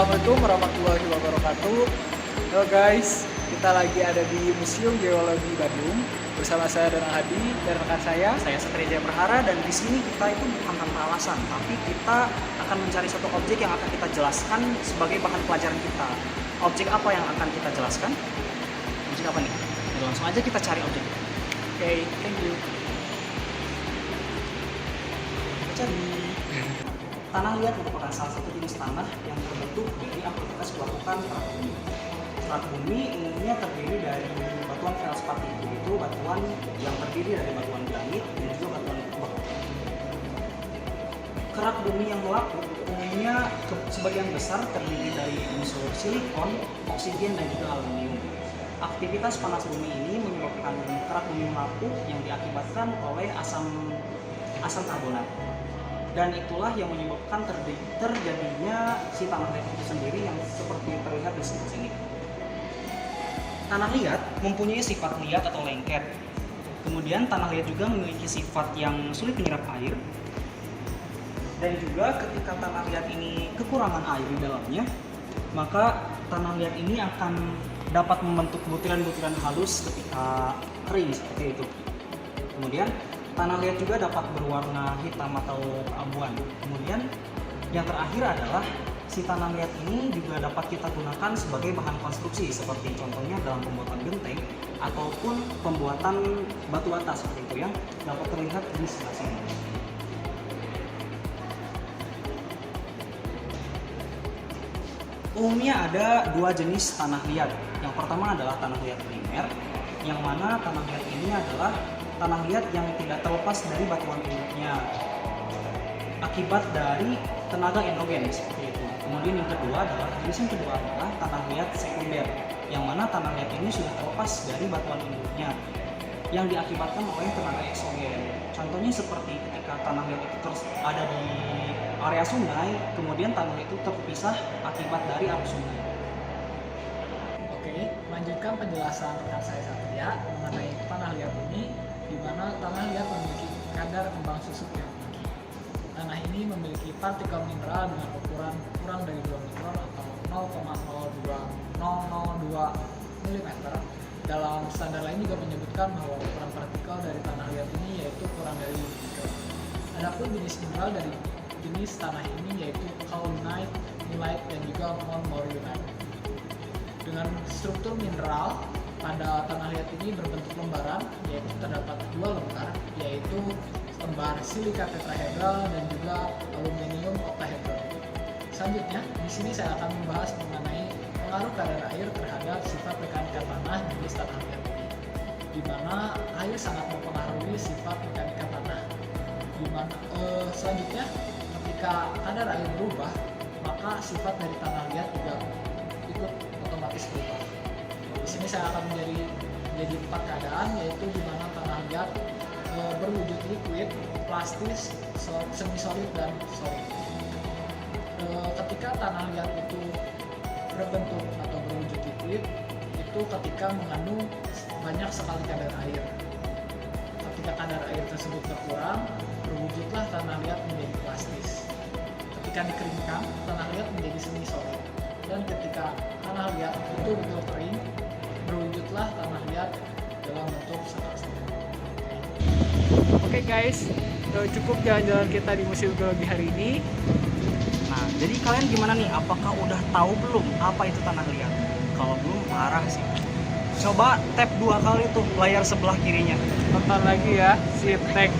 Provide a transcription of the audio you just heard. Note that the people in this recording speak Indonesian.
Assalamualaikum warahmatullahi wabarakatuh. Halo guys, kita lagi ada di Museum Geologi Bandung bersama saya Donald Hadi dan rekan saya Satria Jaya Prahara, dan di sini kita itu bukan tanpa alasan, tapi kita akan mencari satu objek yang akan kita jelaskan sebagai bahan pelajaran kita. Objek apa yang akan kita jelaskan? Objek apa nih? Ya, langsung aja kita cari objek. Oke, thank you. Kita cari. Tanah liat merupakan salah satu jenis tanah yang terbentuk dari aktivitas pelakukan kerak bumi. Kerak bumi umumnya terdiri dari batuan feldspati, yaitu batuan yang terdiri dari batuan granit dan juga batuan kubah. Kerak bumi yang melapuk umumnya sebagian besar terdiri dari unsur silikon, oksigen, dan juga aluminium. Aktivitas panas bumi ini menyebabkan kerak bumi melapuk yang diakibatkan oleh asam karbonat. Dan itulah yang menyebabkan terjadinya si tanah liat itu sendiri yang seperti terlihat di sini. Tanah liat mempunyai sifat liat atau lengket. Kemudian tanah liat juga memiliki sifat yang sulit menyerap air. Dan juga ketika tanah liat ini kekurangan air di dalamnya, maka tanah liat ini akan dapat membentuk butiran-butiran halus ketika kering seperti itu. Kemudian tanah liat juga dapat berwarna hitam atau keabuan. Kemudian yang terakhir adalah si tanah liat ini juga dapat kita gunakan sebagai bahan konstruksi, seperti contohnya dalam pembuatan genteng ataupun pembuatan batu bata seperti itu yang dapat terlihat di sebelah sini. Umumnya ada dua jenis tanah liat. Yang pertama adalah tanah liat primer, yang mana tanah liat ini adalah tanah liat yang tidak terlepas dari batuan induknya akibat dari tenaga endogen seperti itu. Kemudian yang kedua adalah tanah liat sekunder, yang mana tanah liat ini sudah terlepas dari batuan induknya yang diakibatkan oleh tenaga eksogen. Contohnya seperti ketika tanah liat itu ada di area sungai, kemudian tanah itu terpisah akibat dari arus sungai. Oke, lanjutkan penjelasan rekan saya Satria mengenai tanah liat ini, di mana tanah liat memiliki kadar kembang susut yang tinggi. Tanah ini memiliki partikel mineral dengan ukuran kurang dari 2 mikron atau 0,02002 mm. Dalam standar lain juga menyebutkan bahwa ukuran partikel dari tanah liat ini yaitu kurang dari 5 mikron. Adapun jenis mineral dari jenis tanah ini yaitu kaolinite, millite, dan juga montmorillonite. Dengan struktur mineral pada tanah liat ini berbentuk lembaran, yaitu terdapat dua lembar, yaitu lembar silika tetrahedral dan juga aluminium octahedral. Selanjutnya, di sini saya akan membahas mengenai pengaruh kadar air terhadap sifat mekanika tanah jenis tanah liat ini, di mana air sangat mempengaruhi sifat mekanika tanah. Selanjutnya, ketika kadar air berubah, maka sifat dari tanah liat juga ikut otomatis berubah. Di sini saya akan menjadi 4 keadaan, yaitu di mana tanah liat berwujud liquid, plastis, semi solid, dan solid. Ketika tanah liat itu berbentuk atau berwujud liquid, itu ketika mengandung banyak sekali kadar air. Ketika kadar air tersebut berkurang, berwujudlah tanah liat menjadi plastis. Ketika dikeringkan, tanah liat menjadi semi solid. Dan ketika tanah liat betul-betul kering, berwujudlah tanah liat dalam bentuk sakral. Oke guys, cukup jalan-jalan kita di Museum Geologi hari ini. Nah, jadi kalian gimana nih? Apakah udah tahu belum apa itu tanah liat? Kalau belum, parah sih. Coba tap 2 kali tuh layar sebelah kirinya. Tonton lagi ya si teks.